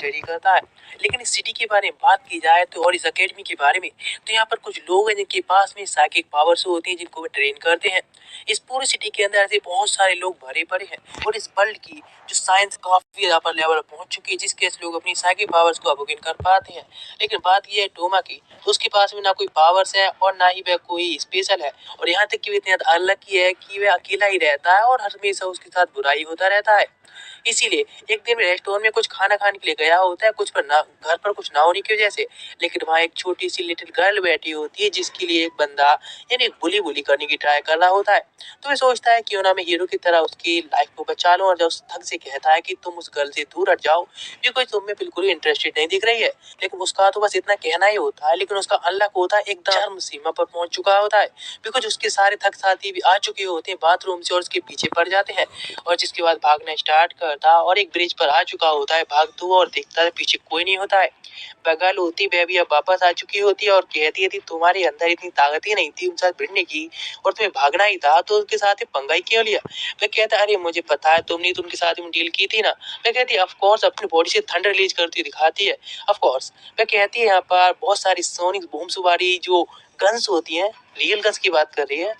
Study करता है। लेकिन इस सिटी के बारे में बात की जाए तो और इस अकेडमी के बारे में, तो यहाँ पर कुछ लोग हैं जिनके पास में साइकिक पावर्स होती हैं, जिनको वे ट्रेन करते हैं। इस पूरी सिटी के अंदर ऐसे बहुत सारे लोग भरे पड़े हैं और इस वर्ल्ड की जो साइंस काफी अपर लेवल पर पहुंच चुकी है, जिसके लोग अपनी साइकिक पावर्स को अवोगन कर पाते हैं। लेकिन बात यह है टोमा की, तो उसके पास में ना कोई पावर्स है और ना ही वह कोई स्पेशल है, और यहाँ तक कि वो इतना अनलकी है कि वह अकेला ही रहता है और हमेशा उसके साथ बुराई होता रहता है। इसीलिए एक दिन रेस्टोरेंट में कुछ खाना खाने के लिए गया होता है, कुछ पर ना घर पर कुछ ना होने की वजह से। लेकिन वहाँ एक छोटी सी लिटिल गर्ल बैठी होती है, जिसके लिए एक बंदा यानी बुली बुली करने की ट्राई कर रहा होता है। तो वह सोचता है क्यों ना मैं हीरो की तरह उसकी लाइफ को बचा लूं, और जब उस थक से कहता है कि तुम उस गर्ल से दूर हट जाओ, बिकॉज तुम में बिल्कुल भी इंटरेस्टेड नहीं दिख रही है। लेकिन उसका तो बस इतना कहना ही होता है, लेकिन उसका अनलक होता है एकदम चरम सीमा पर पहुंच चुका होता है, बिकॉज उसके सारे थक साथी भी आ चुके होते हैं बाथरूम से और उसके पीछे पड़ जाते हैं। और जिसके बाद भागना स्टार्ट करता और एक ब्रिज पर आ चुका होता है भागते हुए, और देखता है पीछे कोई नहीं होता है। बगल होती वह भी अब वापस आ चुकी होती है और कहती थी तुम्हारे अंदर इतनी ताकत ही नहीं थी उनके साथ भिड़ने की, और तुम्हें भागना ही था तो उनके साथ ही पंगा ही क्यों लिया। वह कहता अरे मुझे पता है तुमने तो उनके साथ ही डील की थी ना। वह कहती ऑफ कोर्स अपनी बॉडी से थंडर रिलीज करती दिखाती है ऑफ कोर्स। वह कहती है यहाँ पर बहुत सारी सोनिक बूम्स वाली जो गन्स होती हैं, रियल गन्स की बात कर रही है,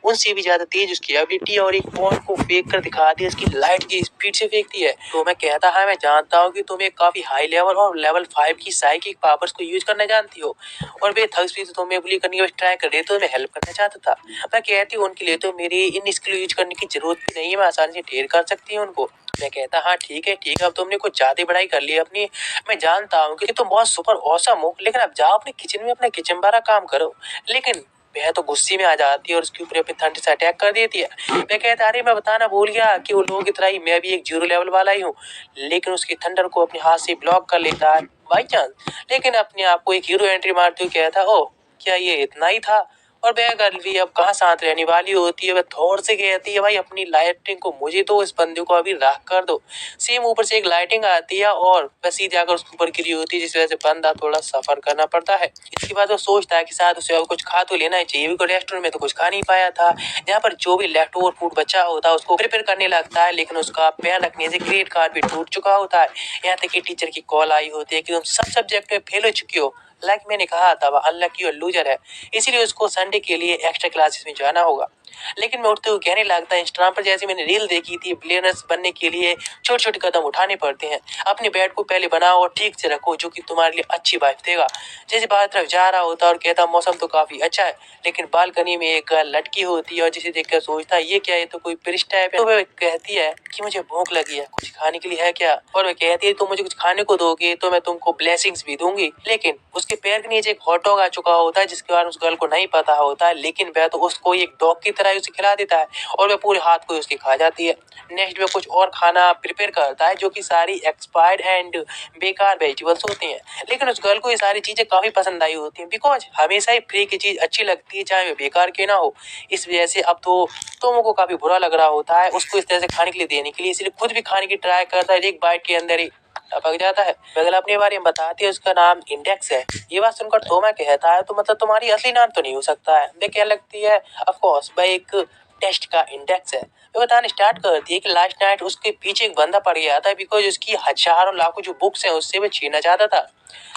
उनसे भी ज्यादा तेज उसकी एबिलिटी, और एक पॉइंट को फेंक कर दिखाती है, इसकी लाइट की स्पीड से फेंकती है। तो मैं कहता है मैं जानता हूँ कि तुम एक काफी हाई लेवल और लेवल 5 की साइकिक पावर्स को यूज करना जानती हो, और वे थग्स भी तो तुम्हें बुली करने की ट्राई कर रहे, तो मैं हेल्प करना चाहता था। मैं कहती हूँ उनके लिए तो मेरी इन स्किल यूज करने की जरूरत भी नहीं है, मैं आसानी से ढेर कर सकती हूँ उनको। मैं कहता हाँ ठीक है अब तुमने कुछ ज्यादा बड़ाई कर ली अपनी। मैं जानता हूँ कि तुम बहुत सुपर ऑसम हो, लेकिन अब जाओ अपने किचन में अपना किचन बारा काम करो। लेकिन वह तो गुस्से में आ जाती है और उसके ऊपर अपने थंड से अटैक कर देती है। मैं कहता अरे मैं बताना भूल गया कि वो लोगों की तरह ही मैं भी एक जीरो लेवल वाला ही हूँ। लेकिन उसके थंडर को अपने हाथ से ब्लॉक कर लेता है बाई चांस, लेकिन अपने आप को एक हीरो एंट्री मारते हुए कहता ओ क्या ये इतना ही था। और वह गर्ल भी अब कहाँ शांत रहने वाली होती है, वह थोड़ से कहती है भाई अपनी लाइटिंग को मुझे दो, इस बंदे को अभी राख कर दो। सेम ऊपर से एक लाइटिंग आती है और वह सीधे आकर उसके ऊपर गिरी होती है, जिस वजह से बंदा थोड़ा सफर करना पड़ता है। इसके बाद वो सोचता है कि शायद उसे कुछ खा तो लेना ही चाहिए, बिकॉज रेस्टोरेंट में तो कुछ खा नहीं पाया था। यहाँ पर जो भी लेफ्ट ओवर फूड बचा होता है उसको प्रिपेयर करने लगता है, लेकिन उसका पैर रखने से ग्रेट कार्ड भी टूट चुका होता है। यहाँ तक कि टीचर की कॉल आई होती है कि तुम सब सब्जेक्ट में फेल हो चुकी हो। लाइक मैंने कहा था वह अनलकी और लूजर है, इसीलिए उसको संडे के लिए एक्स्ट्रा क्लासेस में जाना होगा। लेकिन मैं उठते हुए कहने लगता है इंस्टाग्राम पर जैसे मैंने रील देखी थी, बिलियनर्स बनने के लिए छोटे छोटे कदम उठाने पड़ते हैं। अपने बेड को पहले बनाओ और ठीक से रखो, जो कि तुम्हारे लिए अच्छी वाइफ देगा। जैसे बाहर तरफ जा रहा होता और कहता मौसम तो काफी अच्छा है, लेकिन बालकनी में एक लड़की होती है और जिसे देखकर सोचता है ये क्या है, तो कोई पिरिश टाइप है। तो वह कहती है कि मुझे भूख लगी है, कुछ खाने के लिए है क्या। और वह कहती है तुम मुझे कुछ खाने को दोगे तो मैं तुमको ब्लेसिंग्स भी दूंगी। लेकिन उसके पैर के नीचे एक हॉट डॉग आ चुका होता है, जिसके बारे में उस गर्ल को नहीं पता होता है, लेकिन वह तो उसको एक डॉग की तरह उसे खिला देता है और वह पूरे हाथ को उसकी खा जाती है। नेक्स्ट वह कुछ और खाना प्रिपेयर करता है जो कि सारी एक्सपायर्ड एंड बेकार वेजिटेबल्स होती हैं। लेकिन उस गर्ल को ये सारी चीजें काफी पसंद आई होती हैं, बिकॉज हमेशा ही फ्री की चीज अच्छी लगती है, चाहे वह बेकार क्यों ना हो। इस वजह से अब तो तोमो को काफी बुरा लग रहा होता है उसको इस तरह से खाने के लिए देने के लिए, इसलिए खुद भी खाने की ट्राई करता है, एक बाइट के अंदर ही टपक जाता है। बगल अपने बारे में बताती है उसका नाम इंडेक्स है। ये बात सुनकर तोमा कहता है तो मतलब तुम्हारी असली नाम तो नहीं हो सकता है। वे क्या लगती है ऑफ कोर्स भाई एक टेस्ट का इंडेक्स है। वो बताने स्टार्ट करती है कि लास्ट नाइट उसके पीछे एक बंदा पड़ गया था, बिकॉज उसकी हजारों लाखों जो बुक्स हैं उससे वो छीनना चाहता था,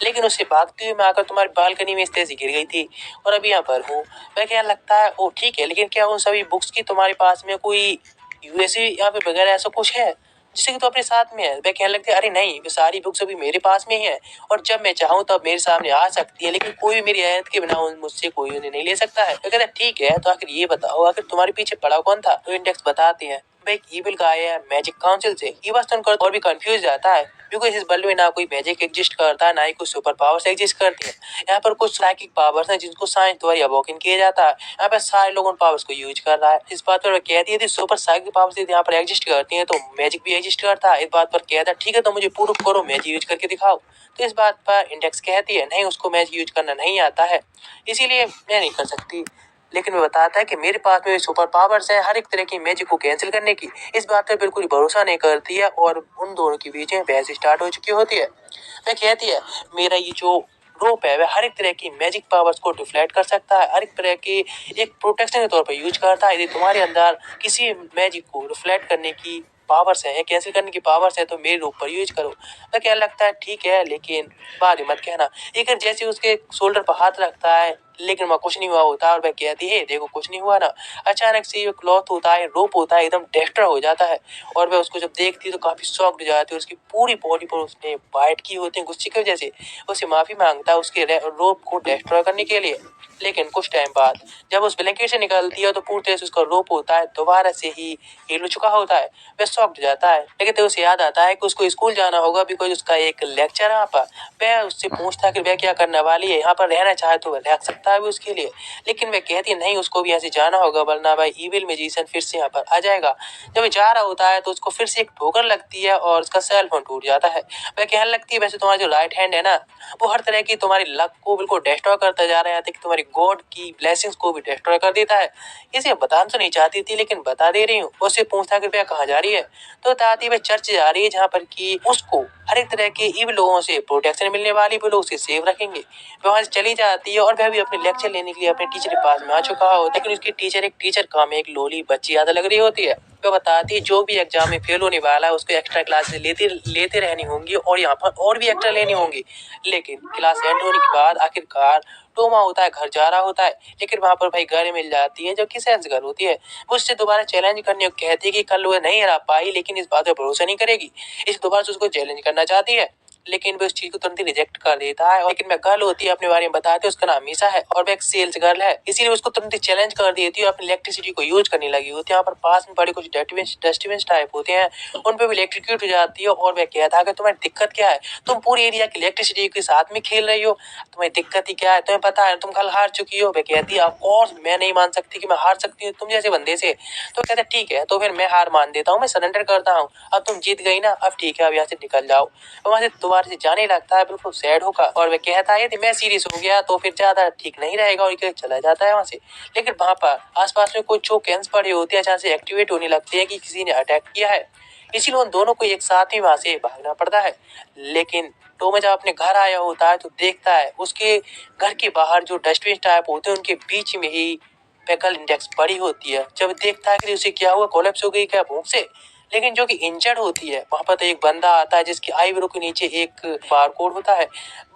लेकिन उससे भागते हुए मैं आकर तुम्हारी बालकनी में इस तरह से गिर गई थी और अभी यहाँ पर हूँ। वह क्या लगता है ओ ठीक है, लेकिन क्या उन सभी बुक्स की तुम्हारे पास में कोई यूएसबी यहाँ पे वगैरह ऐसा कुछ है जिससे कि तो अपने साथ में है। वह कहने लगती है अरे नहीं, वो सारी बुक्स अभी मेरे पास में ही है और जब मैं चाहूँ तब मेरे सामने आ सकती है, लेकिन कोई भी मेरी आयत के बिना मुझसे कोई उन्हें नहीं ले सकता है। वह कहता है ठीक है, तो आखिर ये बताओ आखिर तुम्हारे पीछे पड़ा कौन था। तो इंडेक्स बताते हैं वह एक इविल गाय है मैजिक काउंसिल से। ये बात सुनकर और भी कंफ्यूज जाता है, क्योंकि इस वर्ल्ड में ना कोई मैजिक एग्जिस्ट करता है ना ही कोई सुपर पावर्स एग्जिस्ट करती है। यहाँ पर कुछ साइकिक पावर्स हैं जिनको साइंस द्वारा अवॉकिन किया जाता है। यहाँ पर सारे लोग उन पावर्स को यूज कर रहा है। इस बात पर कहती है यदि सुपर साइकिक पावर्स यदि यहाँ पर एग्जिस्ट करती हैं तो मैजिक भी एग्जिस्ट करता है। इस बात पर कहता है ठीक है तो मुझे प्रूफ करो, मैजिक यूज करके दिखाओ। तो इस बात पर इंडेक्स कहती है नहीं, उसको मैजिक यूज करना नहीं आता है, इसीलिए मैं नहीं कर सकती। लेकिन वो बताता है कि मेरे पास में सुपर पावर्स है हर एक तरह की मैजिक को कैंसिल करने की। इस बात पर बिल्कुल भरोसा नहीं करती है और उन दोनों के बीच में बहस स्टार्ट हो चुकी होती है। वह कहती है मेरा ये जो रोप है वह हर एक तरह की मैजिक पावर्स को डिफ्लेक्ट कर सकता है, हर एक तरह की एक प्रोटेक्शन के तौर पर यूज करता है। यदि तुम्हारे अंदर किसी मैजिक को रिफ्लेक्ट करने की पावर्स है, कैंसिल करने की पावर्स है, तो मेरे रूप पर यूज करो। तो क्या लगता है ठीक है, लेकिन बाद में मत कहना। लेकिन जैसे उसके शोल्डर पर हाथ रखता है, लेकिन वह कुछ नहीं हुआ होता और वह कहती है देखो कुछ नहीं हुआ ना। अचानक से ये क्लॉथ होता है, रोप होता है, एकदम डेस्ट्रॉय हो जाता है और वह उसको जब देखती है तो काफी शॉक्ड हो जाती है। उसकी पूरी बॉडी पर उसने बाइट की होती है गुस्से की वजह से। उससे माफी मांगता है उसके रोप को डिस्ट्रॉय करने के लिए। लेकिन कुछ टाइम बाद जब उस ब्लैंकेट से निकलती है तो पूरी तरह से उसका रोप होता है दोबारा से ही हिल चुका होता है। वह शॉक्ड हो जाता है, लेकिन तो उसे याद आता है कि उसको स्कूल जाना होगा बिकॉज उसका एक लेक्चर है यहाँ पर। वह उससे पूछता है कि वह क्या करने वाली है, यहाँ पर रहना चाहे तो वह रह सकता है भी उसके लिए। लेकिन वह कहती नहीं, उसको भी यहाँ से जाना होगा वरना भाई इविल मैजिशियन फिर से यहाँ पर आ जाएगा। जब वह जा रहा होता है तो उसको फिर से एक ठोकर लगती है और उसका सेल फोन टूट जाता है। वह कहने लगती है वैसे तुम्हारा जो राइट हैंड है ना, वो हर तरह की तुम्हारी लक को बिल्कुल डिस्ट्रॉय करता जा रहा है, कि तुम्हारी गॉड की ब्लेसिंग्स को भी डिस्ट्रॉय कर देता है। इसे बताना तो नहीं चाहती थी लेकिन बता दे रही हूँ। उससे पूछता कि वह कहाँ जा रही है, तो बताती वह चर्च जा रही है जहाँ पर कि उसको हर एक तरह के इव लोगों से प्रोटेक्शन मिलने वाली, वो लोग उसे सेव रखेंगे। वह वहां से चली जाती है और वह भी अपने लेक्चर लेने के लिए अपने टीचर के पास में आ चुका हो, लेकिन उसकी टीचर एक टीचर काम एक लोली बच्ची ज्यादा लग रही होती है। वह बताती है जो भी एग्जाम में फेल होने वाला है उसको एक्स्ट्रा क्लास लेते लेते रहनी होंगी और यहाँ पर और भी एक्स्ट्रा लेनी होंगी। लेकिन क्लास एंड होने के बाद आखिरकार टोमा होता है घर जा रहा होता है, लेकिन वहां पर भाई गाड़ी मिल जाती है जो कि सेंस गर्ल होती है। वो उससे दोबारा चैलेंज करने को कहती है कि कल वो नहीं हरा पाई लेकिन इस बात पर भरोसा नहीं करेगी। इस दोबारा से उसको चैलेंज करना चाहती है, लेकिन वो उस चीज को तुरंत ही रिजेक्ट कर देता है। लेकिन वह गर्ल होती है अपने बारे में बताती है, उसका नाम मीसा है और वह एक सेल्स गर्ल है, इसीलिए उसको तुरंत ही चैलेंज कर देती है। अपनी इलेक्ट्रिसिटी को यूज करने लगी होती है। यहाँ पर पास में बड़े कुछ डस्टबिन टाइप होते हैं, उन पे भी इलेक्ट्रिक्यूट हो जाती है और वह कहता है कि तुम्हारी दिक्कत क्या है, तुम पूरी एरिया की इलेक्ट्रिसिटी के साथ में खेल रही हो, तुम्हें दिक्कत ही क्या है, तुम्हें पता है तुम कल हार चुकी हो। वह कहती है ऑफ कोर्स मैं नहीं मान सकती कि मैं हार सकती हूँ तुम जैसे बंदे से। तो कहते ठीक है, तो फिर मैं हार मान देता हूँ, मैं सरेंडर करता हूँ, अब तुम जीत गई ना, अब ठीक है अब यहाँ से निकल जाओ। वहां से दोबारा से जाने लगता है बिल्कुल सैड होकर और वह कहता है यदि मैं सीरियस हो गया तो फिर ज्यादा ठीक नहीं रहेगा और चला जाता है वहां से। लेकिन वहां पर आसपास में कुछ जो कैंस पड़े होते हैं, जहाँ से एक्टिवेट होने लगते हैं कि किसी ने अटैक किया है, इसीलिए उन दोनों को एक साथ ही वहां से भागना पड़ता है। लेकिन टोमे जब अपने घर आया होता है तो देखता है उसके घर के बाहर जो डस्टबिन टाइप होते हैं उनके बीच में ही पैकल इंडेक्स पड़ी होती है। जब देखता है कि उसे क्या हुआ, कोलैप्स हो गई क्या भूख से, लेकिन जो कि इंजर्ड होती है, वहां पर तो एक बंदा आता है जिसकी आईब्रो के नीचे एक बार कोड होता है।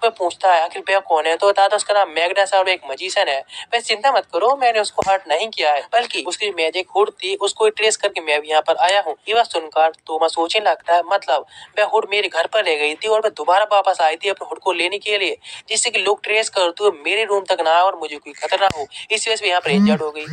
वह पूछता है आखिर वह कौन है, तो बताता है उसका नाम मैग्नस और एक मजीशियन है। वह चिंता मत करो, मैंने उसको हर्ट नहीं किया है, बल्कि उसकी मैजिक हुड थी उसको ट्रेस करके मैं भी यहाँ पर आया हूँ। ये बात सुनकर तोमा सोचने लगता है मतलब वह हुड मेरे घर पर रह गई थी और वह दोबारा वापस आई थी अपने हुड को लेने के लिए, जिससे कि लोग ट्रेस करते हुए मेरे रूम तक ना आए और मुझे कोई खतरा हो, इस वजह से यहाँ पर इंजर्ड हो गई।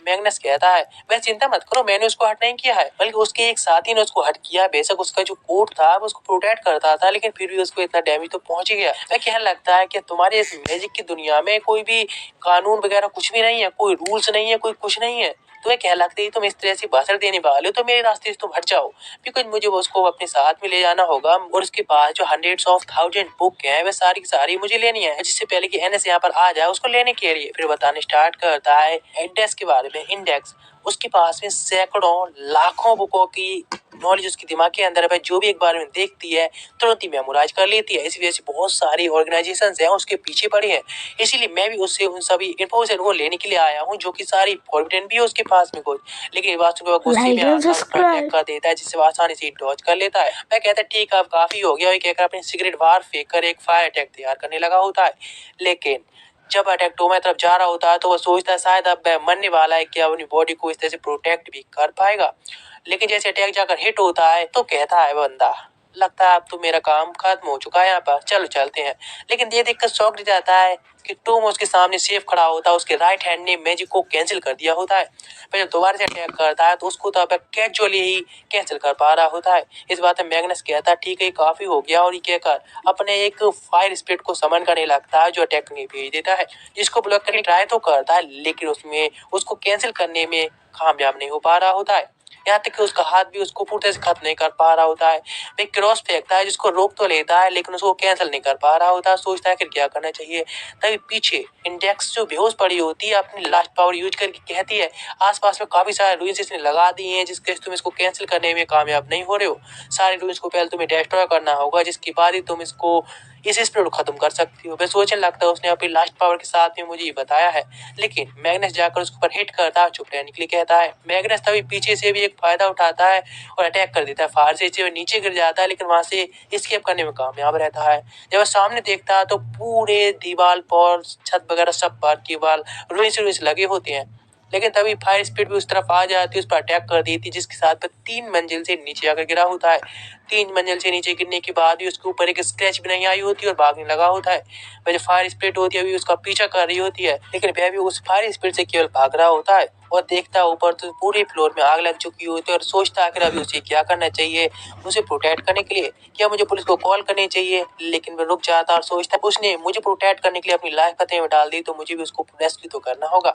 मैग्नस कहता है वह चिंता मत करो, मैंने उसको हर्ट नहीं किया है, बल्कि उसके एक साथी ने उसको हर्ट किया। बेशक उसका जो कोट था वो उसको प्रोटेक्ट करता था, लेकिन फिर भी उसको इतना डैमेज तो पहुंच ही गया। वह कहने लगता है कि तुम्हारे इस मैजिक की दुनिया में कोई भी कानून वगैरह कुछ भी नहीं है, कोई रूल्स नहीं है, कोई कुछ नहीं है। तो वह कहने लगती है तुम इस तरह से भाषण देने वाले हो तो मेरे रास्ते से तुम हट जाओ, बिकॉज मुझे उसको अपने साथ में ले जाना होगा और उसके पास जो हंड्रेड्स ऑफ थाउजेंड बुक है वह सारी की सारी मुझे लेनी है, जिससे पहले कि एनएस यहाँ पर आ जाए उसको लेने के लिए। फिर बताने स्टार्ट करता है इंडेक्स के बारे में। इंडेक्स उसके पास में सैकड़ों लाखों बुकों की नॉलेज उसके दिमाग के अंदर है, जो भी एक बार में देखती है तुरंत ही मेमोराइज कर लेती है। इसी वजह से बहुत सारी ऑर्गेनाइजेशन हैं उसके पीछे पड़ी है, इसीलिए मैं भी उससे उन सभी इन्फॉर्मेशन को लेने के लिए आया हूँ जो कि सारी फॉरबिडन भी है उसके पास में कुछ। लेकिन ये बात सुनकर वह गुस्से में आता है, उसको अटैक कर देता है जिससे वह आसानी से डॉज कर लेता है। मैं कहता है ठीक है अब काफी हो गया, कहकर अपनी सिगरेट बाहर फेंक कर एक फायर अटैक तैयार करने लगा होता है। लेकिन जब अटैक टोमा तरफ जा रहा होता है तो वह सोचता है शायद अब वह मरने वाला है, कि अपनी बॉडी को इस तरह से प्रोटेक्ट भी कर पाएगा। लेकिन जैसे अटैक जाकर हिट होता है तो कहता है बंदा लगता है अब तो मेरा काम खत्म हो चुका है यहाँ पर, चलो चलते हैं। लेकिन ये देखकर शॉक हो जाता है कि टॉम उसके सामने सेफ खड़ा होता है, उसके राइट हैंड ने मैजिक को कैंसिल कर दिया होता है। फिर जब दोबारा से अटैक करता है तो उसको तो अब कैजुअली ही कैंसिल कर पा रहा होता है। इस बात में मैग्नस कहता है ठीक है काफी हो गया, और ये कहकर अपने एक फायर स्पिरिट को समन करने लगता है जो अटैक करने भेज देता है, जिसको ब्लॉक करने ट्राई तो करता है लेकिन उसमें उसको कैंसिल करने में कामयाब नहीं हो पा रहा होता है। यहाँ तक कि उसका हाथ भी उसको पूरी तरह से खत्म नहीं कर पा रहा होता है। वह क्रॉस फेंकता है जिसको रोक तो लेता है लेकिन उसको कैंसिल नहीं कर पा रहा होता है। सोचता है कि क्या करना चाहिए, तभी पीछे इंडेक्स जो बेहोश पड़ी होती है अपनी लास्ट पावर यूज करके कहती है आसपास में काफी सारे रूइंस इसने लगा दिए हैं, जिसके तुम इसको कैंसिल करने में कामयाब नहीं हो रहे हो। सारे रूइंस को पहले तुम्हें डिस्ट्रॉय करना होगा, जिसके बाद ही तुम इसको इस स्प्रे को खत्म कर सकती हो। वह सोचने लगता है उसने अपनी लास्ट पावर के साथ में मुझे ये बताया है, लेकिन मैग्नस जाकर उसके ऊपर हिट करता है, चुप रहने के लिए कहता है। मैग्नस तभी पीछे से भी एक फायदा उठाता है और अटैक कर देता है। फायर से वह नीचे गिर जाता है, लेकिन वहां से एस्केप करने में कामयाब रहता है। जब वह सामने देखता है तो पूरे दीवार पर छत वगैरह सब पर केवल रुइंस लगे होते हैं। लेकिन तभी फायर स्पीड भी उस तरफ आ जाती है, उस पर अटैक कर देती है, जिसके साथ वह 3 मंजिल से नीचे आकर गिरा होता है। 3 मंजिल से नीचे गिरने के बाद भी उसके ऊपर एक स्क्रैच भी नहीं आई होती और भागने लगा होता है। वह जो फायर स्पीड होती है अभी उसका पीछा कर रही होती है, लेकिन वह भी उस फायर स्पीड से केवल भाग रहा होता है और देखता है ऊपर तो पूरे फ्लोर में आग लग चुकी होती है और सोचता है कि अभी उसे क्या करना चाहिए उसे प्रोटेक्ट करने के लिए। क्या मुझे पुलिस को कॉल करनी चाहिए? लेकिन वह रुक जाता है और सोचता है उसने मुझे प्रोटेक्ट करने के लिए अपनी लाइफ खतरे में डाल दी, तो मुझे भी उसको रेस्क्यू तो करना होगा।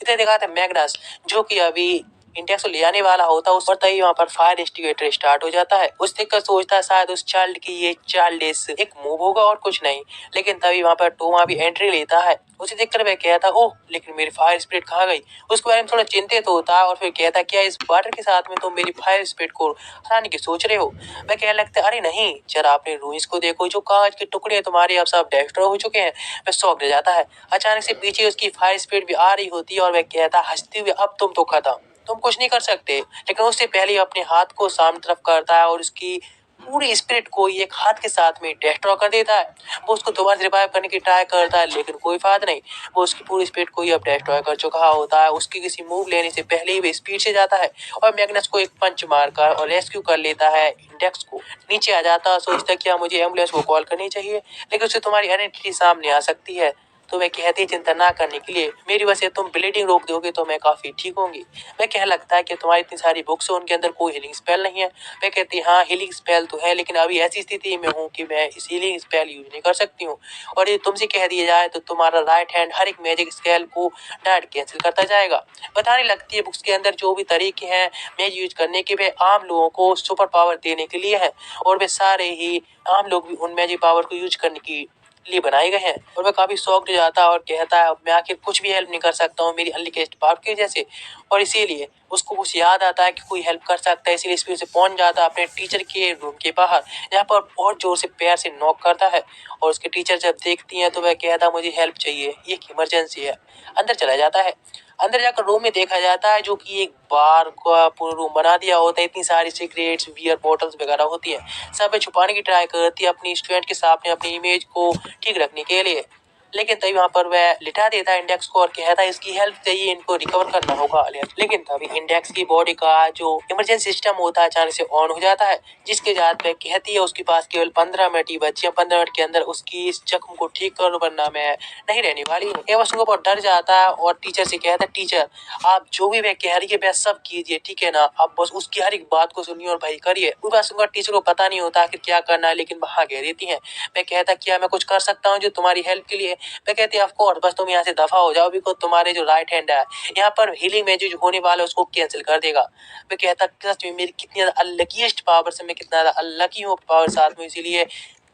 इतने देखा था मैग्नस जो कि अभी इंटेक्स को ले आने वाला होता है, उस पर तभी वहाँ पर फायर एक्सटिंग्विशर स्टार्ट हो जाता है। उस देखकर सोचता है शायद उस चाइल्ड की ये चाइल्डिश एक मूव होगा और कुछ नहीं, लेकिन तभी वहाँ पर टोमा भी एंट्री लेता है। उसे देखकर वह कहता ओह, लेकिन मेरी फायर स्पीड कहाँ गई? उसके बारे में थोड़ा चिंतित होता है और फिर कहता क्या इस वाटर के साथ में तुम मेरी फायर स्पीड को हराने की सोच रहे हो? वह कहने लगता है अरे नहीं, जरा अपने रूइंस को देखो, जो कागज के टुकड़े तुम्हारे अब सब डिस्ट्रॉय हो चुके हैं। वह शॉक रह जाता है। अचानक से पीछे उसकी फायर स्पीड भी आ रही होती है और वह कहता हंसते हुए अब तुम तो खत्म, तुम कुछ नहीं कर सकते। लेकिन उससे पहले अपने हाथ को सामने तरफ करता है और उसकी पूरी स्पिरिट को एक हाथ के साथ में डिस्ट्रॉय कर देता है। वो उसको दोबारा रिवाइव करने की ट्राई करता है, लेकिन कोई फायदा नहीं। वो उसकी पूरी स्पिरिट को ही अब डिस्ट्रॉय कर चुका होता है। उसकी किसी मूव लेने से पहले ही वो स्पीड से जाता है और मैग्नस को एक पंच मारकर और रेस्क्यू कर लेता है। इंडेक्स को नीचे आ जाता है, सोचता क्या मुझे एम्बुलेंस को कॉल करनी चाहिए, लेकिन उसे तुम्हारी आइडेंटिटी सामने आ सकती है। तो मैं कहती चिंता ना करने के लिए, मेरी वजह से तुम ब्लीडिंग रोक दोगे तो मैं काफी ठीक होंगी। मैं कह लगता है कि तुम्हारी इतनी सारी बुक्स है उनके अंदर कोई हीलिंग स्पेल नहीं है। मैं कहती हाँ हीलिंग स्पेल तो है, लेकिन अभी ऐसी स्थिति में हूँ कि मैं इस हीलिंग स्पेल यूज नहीं कर सकती हूँ। और ये तुमसे कह दिया जाए तो तुम्हारा राइट हैंड हर एक मैजिक स्पेल को डायरेक्ट कैंसिल करता जाएगा। बताने लगती है बुक्स के अंदर जो भी तरीके हैं मैजिक यूज करने के, वे आम लोगों को सुपर पावर देने के लिए है और वे सारे ही आम लोग भी उन मैजिक पावर को यूज करने की लिए बनाए गए हैं। और वह काफी शॉक्ड हो जाता है और कहता है अब मैं आखिर कुछ भी हेल्प नहीं कर सकता हूँ मेरी अनलिकेस्ट पावर की वजह से। और इसीलिए उसको कुछ याद आता है कि कोई हेल्प कर सकता है, इसीलिए स्पीड से पहुंच जाता है अपने टीचर के रूम के बाहर, जहाँ पर बहुत जोर से पैर से नॉक करता है। और उसके टीचर जब देखती हैं तो वह कहता मुझे हेल्प चाहिए, ये एक इमरजेंसी है। अंदर चला जाता है। अंदर जाकर रूम में देखा जाता है जो कि एक बार का पूरा रूम बना दिया होता है। इतनी सारी सिगरेट्स बियर बॉटल्स वगैरह होती हैं, सब छुपाने की ट्राई करती है अपनी स्टूडेंट के सामने अपनी इमेज को ठीक रखने के लिए। लेकिन तभी वहां पर वह लिटा देता है इंडेक्स को और कहता है इसकी हेल्प चाहिए, इनको रिकवर करना होगा। लेकिन तभी इंडेक्स की बॉडी का जो इमरजेंसी सिस्टम होता है अचानक से ऑन हो जाता है, जिसके बाद वह कहती है उसके पास केवल 15 मिनट ही बचे हैं। 15 मिनट के अंदर उसकी इस जख्म को ठीक करो वरना मैं नहीं रहने वाली हूँ। एवं उसको बहुत डर जाता है और टीचर से कहता है टीचर आप जो भी वह कह रही है वह सब कीजिए, ठीक है ना, आप बस उसकी हर एक बात को सुनिए और भाई करिए। वो बस उनका टीचर को पता नहीं होता कि क्या करना है, लेकिन वहाँ कह देती है। मैं कहता क्या मैं कुछ कर सकता हूँ जो तुम्हारी हेल्प के लिए? मैं कहती ऑफ कोर्स, बस तुम यहाँ से दफा हो जाओ, बिकॉज तुम्हारे जो राइट हैंड है यहाँ पर हीलिंग में जो होने वाला है उसको कैंसिल कर देगा। मैं कहता सच में मेरी कितनी ज्यादा अनलकीस्ट पावर से मैं कितना ज्यादा अनलकी हूँ पावर साथ में, इसीलिए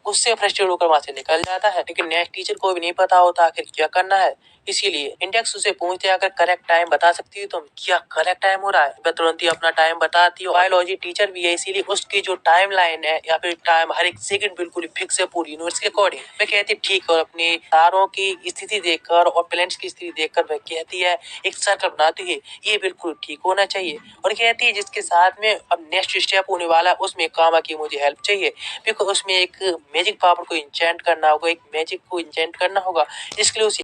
उससे फ्रस्ट्रेट होकर वहां से निकल जाता है। लेकिन नेक्स्ट टीचर को भी नहीं पता होता आखिर क्या करना है, इसीलिए इंडेक्स उसे पूछते अगर करेक्ट टाइम बता सकती है तुम, क्या करेक्ट टाइम हो रहा है? वह तुरंत ही अपना टाइम बताती है। बायोलॉजी टीचर भी है, इसीलिए उसकी जो टाइम लाइन है या फिर टाइम हर एक सेकंड बिल्कुल फिक्स है पूरी यूनिवर्स के अकॉर्डिंग। वह कहती ठीक है और अपने तारों की स्थिति देखकर और प्लैनेट्स की स्थिति देखकर वह कहती है एक सर्कल बनाती है, ये बिल्कुल ठीक होना चाहिए। और कहती है जिसके साथ में अब नेक्स्ट स्टेप होने वाला है उसमें काम की मुझे हेल्प चाहिए, बिकॉज उसमें एक मैजिक पावर को इंचेंट करना होगा, एक मैजिक को इंचेंट करना होगा, जिसके लिए उसे